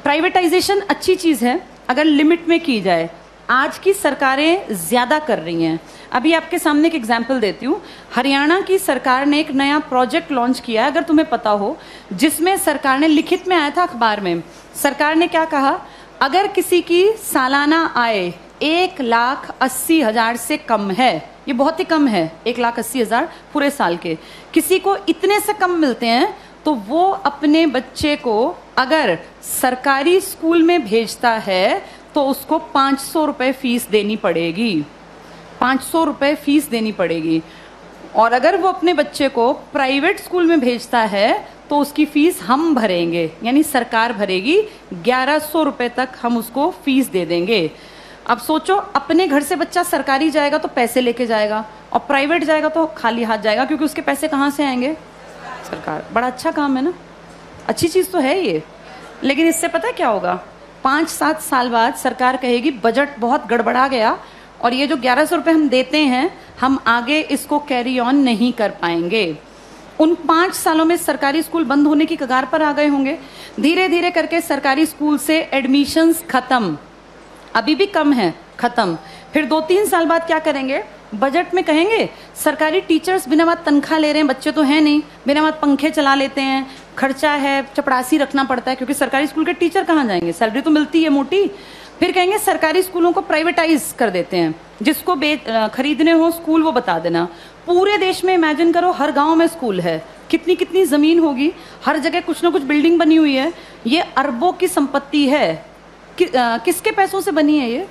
Privatisation अच्छी चीज है अगर लिमिट में की जाए। आज की सरकारें ज्यादा कर रही हैं। अभी आपके सामने एक एग्जाम्पल देती हूँ। हरियाणा की सरकार ने एक नया प्रोजेक्ट लॉन्च किया है, अगर तुम्हें पता हो, जिसमें सरकार ने, लिखित में आया था अखबार में, सरकार ने क्या कहा, अगर किसी की सालाना आय 1,80,000 से कम है, ये बहुत ही कम है, 1,80,000 पूरे साल के, किसी को इतने से कम मिलते हैं तो वो अपने बच्चे को अगर सरकारी स्कूल में भेजता है तो उसको 500 रुपए फीस देनी पड़ेगी। 500 रुपए फीस देनी पड़ेगी। और अगर वो अपने बच्चे को प्राइवेट स्कूल में भेजता है तो उसकी फीस हम भरेंगे, यानी सरकार भरेगी। 1,100 रुपए तक हम उसको फीस दे देंगे। अब सोचो, अपने घर से बच्चा सरकारी जाएगा तो पैसे लेके जाएगा और प्राइवेट जाएगा तो खाली हाथ जाएगा, क्योंकि उसके पैसे कहाँ से आएंगे? सरकार। बड़ा अच्छा काम है ना, अच्छी चीज तो है ये। लेकिन इससे पता है क्या होगा? 5-7 साल बाद सरकार कहेगी बजट बहुत गड़बड़ा गया और ये जो 1,100 रुपए हम देते हैं, हम आगे इसको कैरी ऑन नहीं कर पाएंगे। उन 5 सालों में सरकारी स्कूल बंद होने की कगार पर आ गए होंगे। धीरे धीरे करके सरकारी स्कूल से एडमिशन्स खत्म, अभी भी कम है, खत्म। फिर 2-3 साल बाद क्या करेंगे? बजट में कहेंगे सरकारी टीचर्स बिना बात तनख्वाह ले रहे हैं, बच्चे तो हैं नहीं, बिना बात पंखे चला लेते हैं, खर्चा है, चपरासी रखना पड़ता है, क्योंकि सरकारी स्कूल के टीचर कहाँ जाएंगे, सैलरी तो मिलती है मोटी। फिर कहेंगे सरकारी स्कूलों को प्राइवेटाइज कर देते हैं, जिसको खरीदने हो स्कूल वो बता देना। पूरे देश में इमेजिन करो, हर गांव में स्कूल है, कितनी कितनी जमीन होगी, हर जगह कुछ ना कुछ बिल्डिंग बनी हुई है। ये अरबों की संपत्ति है। किसके पैसों से बनी है ये?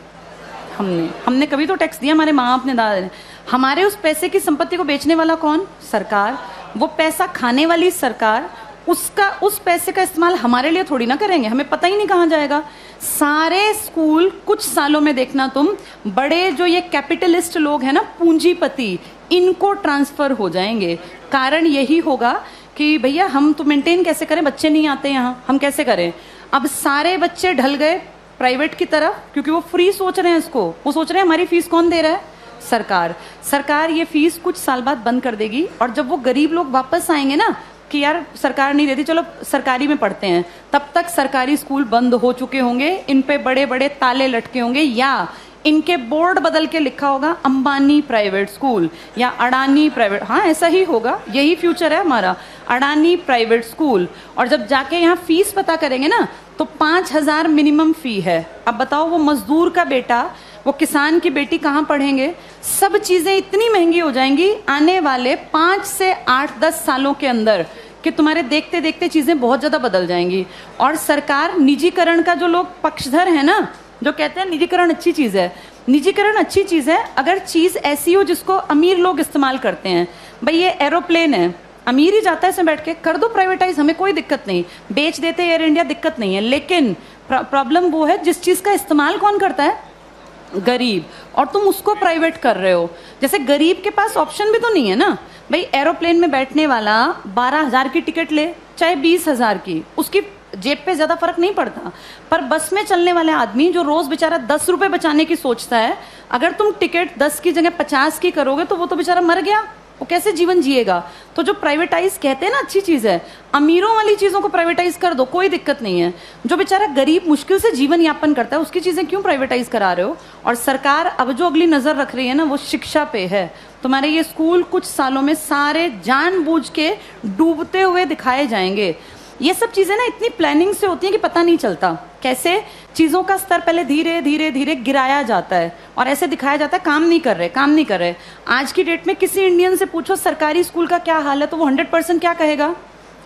हमने कभी तो टैक्स दिया, हमारे माँ बाप ने, दादा ने। हमारे उस पैसे की संपत्ति को बेचने वाला कौन? सरकार। वो पैसा खाने वाली सरकार। उस पैसे का इस्तेमाल हमारे लिए थोड़ी ना करेंगे, हमें पता ही नहीं कहाँ जाएगा। सारे स्कूल कुछ सालों में देखना तुम, बड़े जो ये कैपिटलिस्ट लोग हैं ना, पूंजीपति, इनको ट्रांसफर हो जाएंगे। कारण यही होगा कि भैया हम तो मेंटेन कैसे करें, बच्चे नहीं आते यहाँ, हम कैसे करें? अब सारे बच्चे ढल गए प्राइवेट की तरफ, क्योंकि वो फ्री सोच रहे हैं इसको। वो सोच रहे हैं हमारी फीस कौन दे रहा है? सरकार। सरकार ये फीस कुछ साल बाद बंद कर देगी, और जब वो गरीब लोग वापस आएंगे ना कि यार सरकार नहीं देती, चलो सरकारी में पढ़ते हैं, तब तक सरकारी स्कूल बंद हो चुके होंगे, इन पे बड़े बड़े ताले लटके होंगे, या इनके बोर्ड बदल के लिखा होगा अंबानी प्राइवेट स्कूल या अडानी प्राइवेट। हाँ, ऐसा ही होगा, यही फ्यूचर है हमारा, अडानी प्राइवेट स्कूल। और जब जाके यहाँ फीस पता करेंगे ना तो 5,000 मिनिमम फी है। अब बताओ, वो मजदूर का बेटा, वो किसान की बेटी कहाँ पढ़ेंगे? सब चीजें इतनी महंगी हो जाएंगी आने वाले 5 से 8-10 सालों के अंदर कि तुम्हारे देखते देखते चीजें बहुत ज्यादा बदल जाएंगी। और सरकार निजीकरण का, जो लोग पक्षधर है ना, जो कहते हैं निजीकरण अच्छी चीज है, निजीकरण अच्छी चीज है अगर चीज ऐसी हो जिसको अमीर लोग इस्तेमाल करते हैं। भाई ये एरोप्लेन है, अमीर ही जाता है इसमें बैठ के, कर दो प्राइवेटाइज, हमें कोई दिक्कत नहीं, बेच देते एयर इंडिया, दिक्कत नहीं है। लेकिन प्रॉब्लम वो है जिस चीज का इस्तेमाल कौन करता है? गरीब। और तुम उसको प्राइवेट कर रहे हो। जैसे गरीब के पास ऑप्शन भी तो नहीं है ना। भाई एरोप्लेन में बैठने वाला 12,000 की टिकट ले चाहे 20,000 की, उसकी जेब पे ज्यादा फर्क नहीं पड़ता। पर बस में चलने वाले आदमी जो रोज बेचारा 10 रुपए बचाने की सोचता है, अगर तुम टिकट 10 की जगह 50 की करोगे तो वो तो बेचारा मर गया, वो कैसे जीवन जिएगा? तो जो प्राइवेटाइज कहते हैं ना अच्छी चीज है, अमीरों वाली चीजों को प्राइवेटाइज कर दो, कोई दिक्कत नहीं है। जो बेचारा गरीब मुश्किल से जीवन यापन करता है, उसकी चीजें क्यों प्राइवेटाइज करा रहे हो? और सरकार अब जो अगली नजर रख रही है ना, वो शिक्षा पे है। तुम्हारे ये स्कूल कुछ सालों में सारे जानबूझ के डूबते हुए दिखाए जाएंगे। ये सब चीजें ना इतनी प्लानिंग से होती हैं कि पता नहीं चलता कैसे चीजों का स्तर पहले धीरे धीरे धीरे गिराया जाता है और ऐसे दिखाया जाता है काम नहीं कर रहे, काम नहीं कर रहे। आज की डेट में किसी इंडियन से पूछो सरकारी स्कूल का क्या हाल है, तो वो 100% क्या कहेगा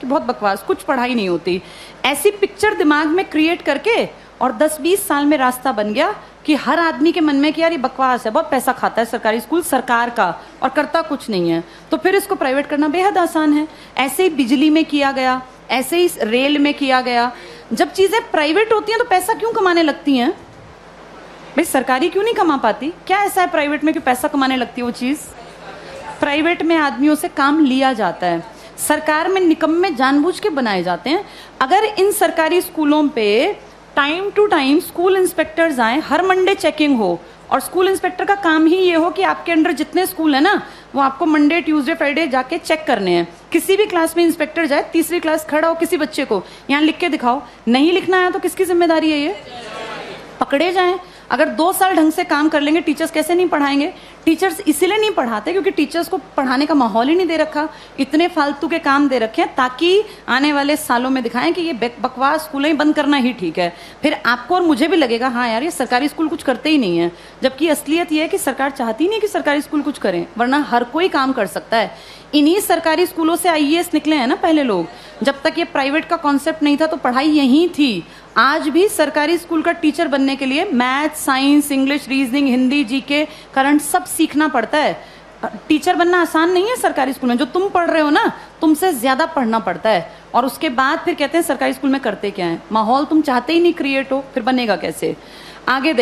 कि बहुत बकवास, कुछ पढ़ाई नहीं होती। ऐसी पिक्चर दिमाग में क्रिएट करके और 10-20 साल में रास्ता बन गया कि हर आदमी के मन में कि यार ये बकवास है, बहुत पैसा खाता है सरकारी स्कूल सरकार का और करता कुछ नहीं है, तो फिर इसको प्राइवेट करना बेहद आसान है। ऐसे ही बिजली में किया गया, ऐसे ही रेल में किया गया। जब चीजें प्राइवेट होती हैं तो पैसा क्यों कमाने लगती हैं? भाई सरकारी क्यों नहीं कमा पाती? क्या ऐसा है प्राइवेट में कि पैसा कमाने लगती है वो चीज? प्राइवेट में आदमियों से काम लिया जाता है, सरकार में निकम्मे जानबूझ के बनाए जाते हैं। अगर इन सरकारी स्कूलों पे time to time school inspectors आए, हर मंडे चेकिंग हो, और स्कूल इंस्पेक्टर का काम ही ये हो कि आपके अंडर जितने स्कूल है ना, वो आपको मंडे ट्यूसडे फ्राइडे जाके चेक करने हैं। किसी भी क्लास में इंस्पेक्टर जाए, तीसरी क्लास खड़ा हो, किसी बच्चे को यहाँ लिख के दिखाओ, नहीं लिखना है तो किसकी जिम्मेदारी है? ये पकड़े जाएं। अगर 2 साल ढंग से काम कर लेंगे, टीचर्स कैसे नहीं पढ़ाएंगे? टीचर्स इसीलिए नहीं पढ़ाते क्योंकि टीचर्स को पढ़ाने का माहौल ही नहीं दे रखा, इतने फालतू के काम दे रखे हैं ताकि आने वाले सालों में दिखाएं कि ये बकवास स्कूलें बंद करना ही ठीक है। फिर आपको और मुझे भी लगेगा हाँ यार ये सरकारी स्कूल कुछ करते ही नहीं है, जबकि असलियत ये है कि सरकार चाहती नहीं कि सरकारी स्कूल कुछ करें, वरना हर कोई काम कर सकता है। इन्हीं सरकारी स्कूलों से आईएएस निकले हैं ना पहले लोग। जब तक ये प्राइवेट का कॉन्सेप्ट नहीं था तो पढ़ाई यहीं थी। आज भी सरकारी स्कूल का टीचर बनने के लिए math, science, English, reasoning, Hindi, GK, current सब सीखना पड़ता है। टीचर बनना आसान नहीं है सरकारी स्कूल में। जो तुम पढ़ रहे हो ना, तुमसे ज्यादा पढ़ना पड़ता है। और उसके बाद फिर कहते हैं सरकारी स्कूल में करते क्या है। माहौल तुम चाहते ही नहीं क्रिएट हो, फिर बनेगा कैसे? आगे